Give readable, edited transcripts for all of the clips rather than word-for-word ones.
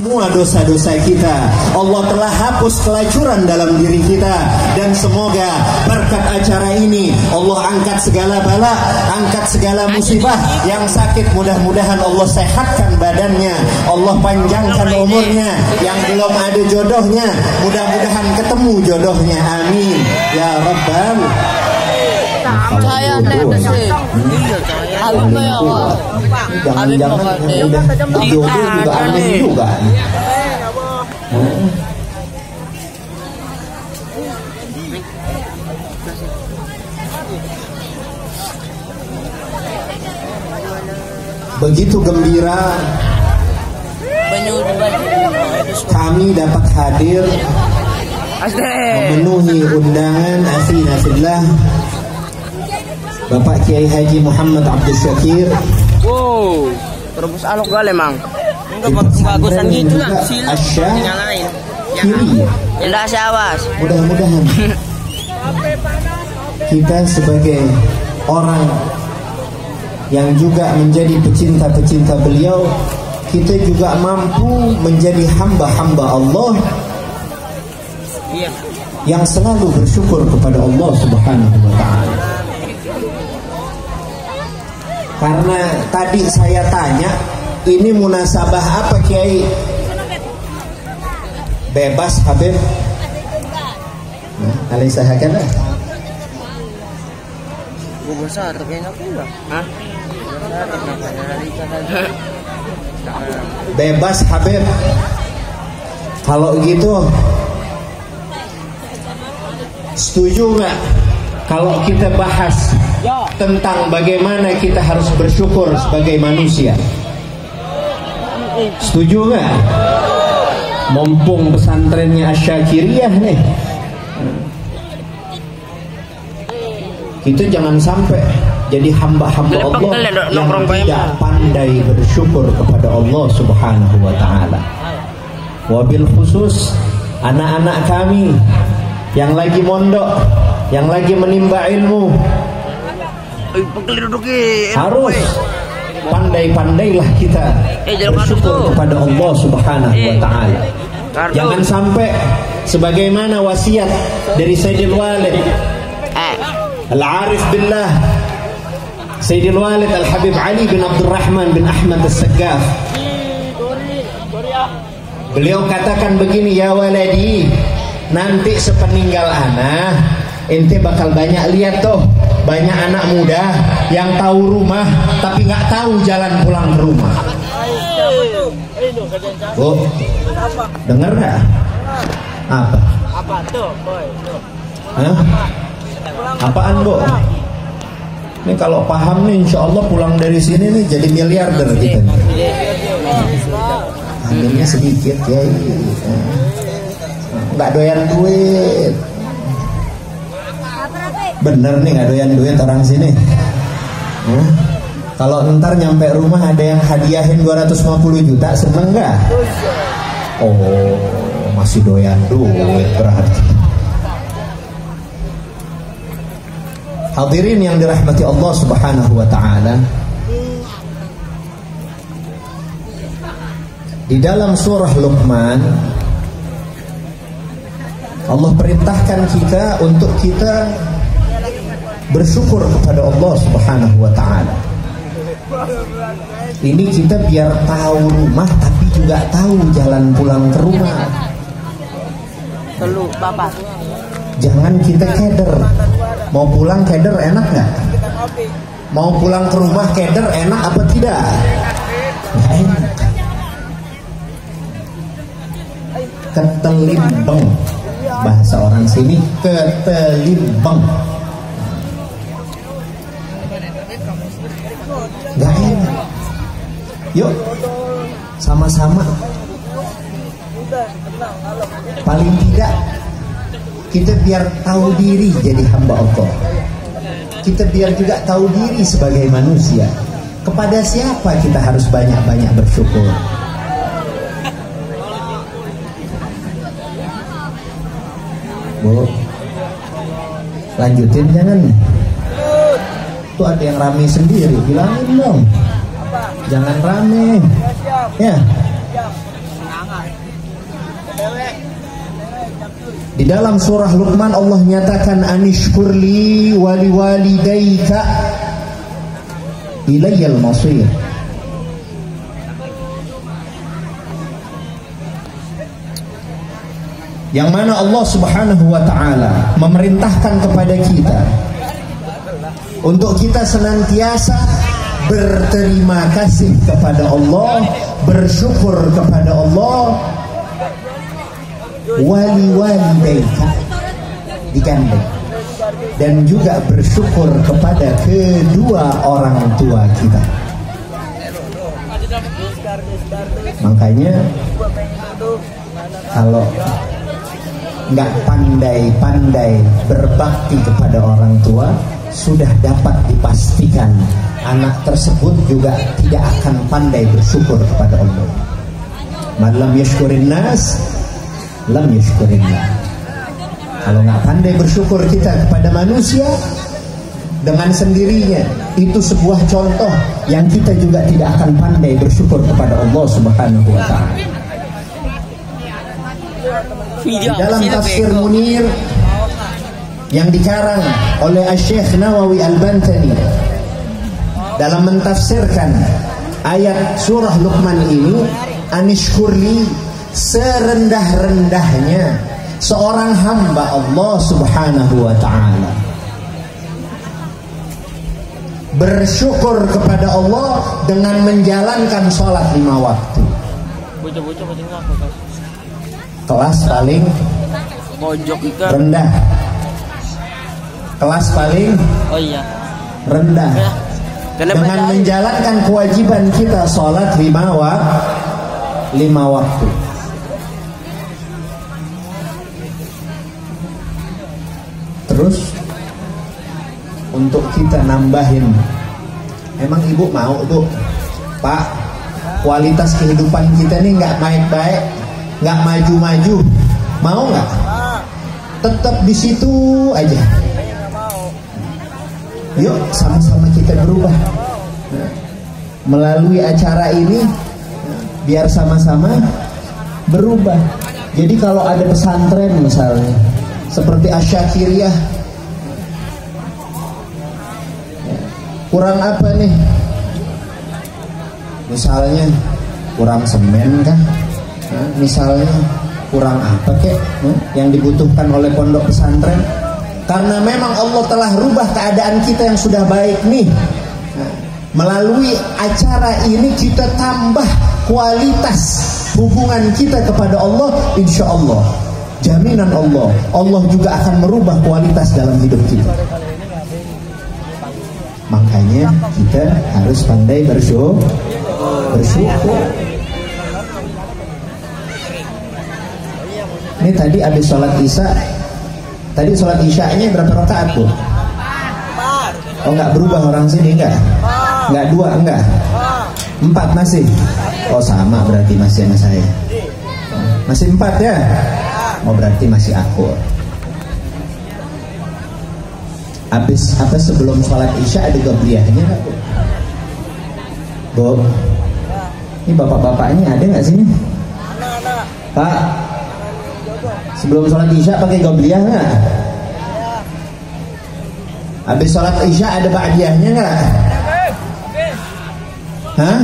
semua dosa-dosa kita. Allah telah hapus kelacuran dalam diri kita. Dan semoga berkat acara ini Allah angkat segala bala, angkat segala musibah. Yang sakit mudah-mudahan Allah sehatkan badannya, Allah panjangkan umurnya. Yang belum ada jodohnya mudah-mudahan ketemu jodohnya, amin ya rabbal. Saya nenek sih. Apa ya? Jangan-jangan udah jodoh juga aneh juga. Begitu gembira kami dapat hadir memenuhi undangan Akhina Fillah Bapak Kiai Haji Muhammad Abdul Syakir. Wow, terus alok gale mang. Enggak bagusan gitu lah, sila yang lain. Enggak sawas. Mudah-mudahan kita sebagai orang yang juga menjadi pecinta-pecinta beliau, kita juga mampu menjadi hamba-hamba Allah yang selalu bersyukur kepada Allah Subhanahu wa ta'ala. Karena tadi saya tanya, ini munasabah apa Kiai? Bebas Habib. Alisa hakana. Besar kayaknya pula. Hah? Bebas Habib. Kalau gitu setuju nggak kalau kita bahas tentang bagaimana kita harus bersyukur sebagai manusia? Setuju nggak? Mumpung pesantrennya Asyakiriyah nih, kita jangan sampai jadi hamba-hamba Allah yang tidak pandai bersyukur kepada Allah Subhanahu wa ta'ala. Wabil khusus anak-anak kami yang lagi mondok, yang lagi menimba ilmu, harus pandai-pandailah kita bersyukur kepada Allah Subhanahu wa ta'ala. Jangan sampai sebagaimana wasiat dari Sayyidil Walid Al-Arif Billah Sayyidil Walid Al-Habib Ali bin Abdul Rahman bin Ahmad As-Saggaf. Beliau katakan begini, ya waladi, nanti sepeninggal anak ente bakal banyak lihat tuh, banyak anak muda yang tahu rumah tapi nggak tahu jalan pulang ke rumah. Bu, dengar nggak? Apa? Apa tuh, boy? Hah? Apaan Bu? Ini kalau paham nih, insya Allah pulang dari sini nih jadi miliarder kita. Aminnya sedikit ya, nggak doyan duit. Bener nih nggak doyan duit orang sini. Kalau ntar nyampe rumah ada yang hadiahin 250 juta, seneng nggak? Oh, masih doyan duit berarti. Hadirin yang dirahmati Allah Subhanahu wa ta'ala, di dalam surah Luqman Allah perintahkan kita untuk kita bersyukur kepada Allah Subhanahu wa ta'ala. Ini kita biar tahu rumah tapi juga tahu jalan pulang ke rumah. Telu Bapak. Jangan kita keder. Mau pulang keder enak nggak? Mau pulang ke rumah keder enak apa tidak? Nggak enak. Ketelimbang, bahasa orang sini ketelimbang. Nggak enak. Yuk sama-sama. Paling tidak kita biar tahu diri jadi hamba Allah. Kita biar juga tahu diri sebagai manusia. Kepada siapa kita harus banyak-banyak bersyukur? Bu, lanjutin jangan. Tuh ada yang rame sendiri, bilangin dong. Jangan rame. Ya. Di dalam surah Luqman Allah nyatakan anishkurli wali walidayka ilayyal masir. Yang mana Allah Subhanahu wa taala memerintahkan kepada kita untuk kita senantiasa berterima kasih kepada Allah, bersyukur kepada Allah. Wali-walidayka digandeng, dan juga bersyukur kepada kedua orang tua kita. Makanya kalau nggak pandai-pandai berbakti kepada orang tua, sudah dapat dipastikan anak tersebut juga tidak akan pandai bersyukur kepada Allah. Man lam yashkurin nas lam yashkurillah. Kalau nggak pandai bersyukur kita kepada manusia, dengan sendirinya itu sebuah contoh yang kita juga tidak akan pandai bersyukur kepada Allah Subhanahu wa taala. Di dalam tafsir Munir yang dikarang oleh Syekh Nawawi Al-Bantani dalam mentafsirkan ayat surah Luqman ini, anishkurli, serendah-rendahnya seorang hamba Allah Subhanahu wa ta'ala bersyukur kepada Allah dengan menjalankan sholat 5 waktu. Kelas paling rendah, kelas paling rendah dengan menjalankan kewajiban kita sholat 5 waktu. Terus untuk kita nambahin, emang ibu mau tuh Pak, kualitas kehidupan kita ini nggak baik-baik, nggak maju-maju, mau nggak? Tetap di situ aja. Yuk sama-sama kita berubah melalui acara ini, biar sama-sama berubah. Jadi kalau ada pesantren misalnya seperti Asyakiriyah, kurang apa nih? Misalnya kurang semen kah? Misalnya kurang apa kek yang dibutuhkan oleh pondok pesantren? Karena memang Allah telah rubah keadaan kita yang sudah baik nih. Melalui acara ini kita tambah kualitas hubungan kita kepada Allah, insya Allah. Jaminan Allah, Allah juga akan merubah kualitas dalam hidup kita. Makanya kita harus pandai bersyukur. Ini tadi habis sholat isya. Tadi sholat isya-nya berapa rakaat, Bu? Oh, nggak berubah orang sini, enggak? Nggak 2, enggak? 4 masih? Oh, sama berarti masih sama saya. Masih 4 ya? Oh, berarti masih akur. Habis apa sebelum sholat isya ada qabliyahnya nggak, Bu? Ini bapak-bapaknya ada nggak sini? Pak, sebelum sholat isya pakai qabliyah nggak? Habis sholat isya ada ba'diyahnya nggak? Hah?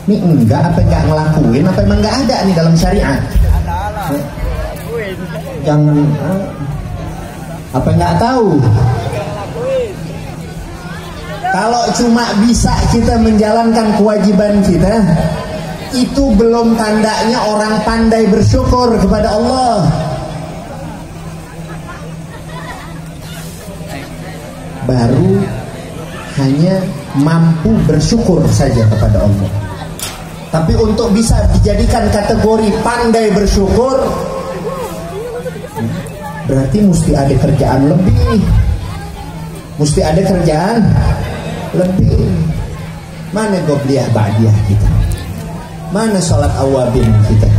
Ini enggak, apa enggak ngelakuin, apa emang enggak ada nih dalam syariat? Jangan, apa enggak tahu? Kalau cuma bisa kita menjalankan kewajiban kita, itu belum tandanya orang pandai bersyukur kepada Allah. Baru hanya mampu bersyukur saja kepada Allah. Tapi untuk bisa dijadikan kategori pandai bersyukur, berarti mesti ada kerjaan lebih. Mesti ada kerjaan lebih. Mana qobliyah ba'diyah kita? Mana sholat awabin kita?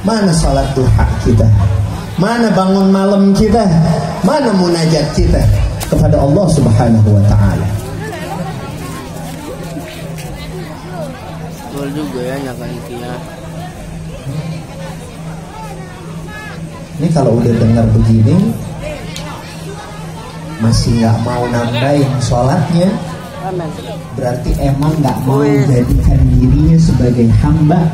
Mana sholat duha kita? Mana bangun malam kita? Mana munajat kita kepada Allah Subhanahu wa ta'ala? Betul juga ya nyaka itu ya. Ini kalau udah dengar begini masih nggak mau nambahin sholatnya, berarti emang nggak mau jadikan dirinya sebagai hamba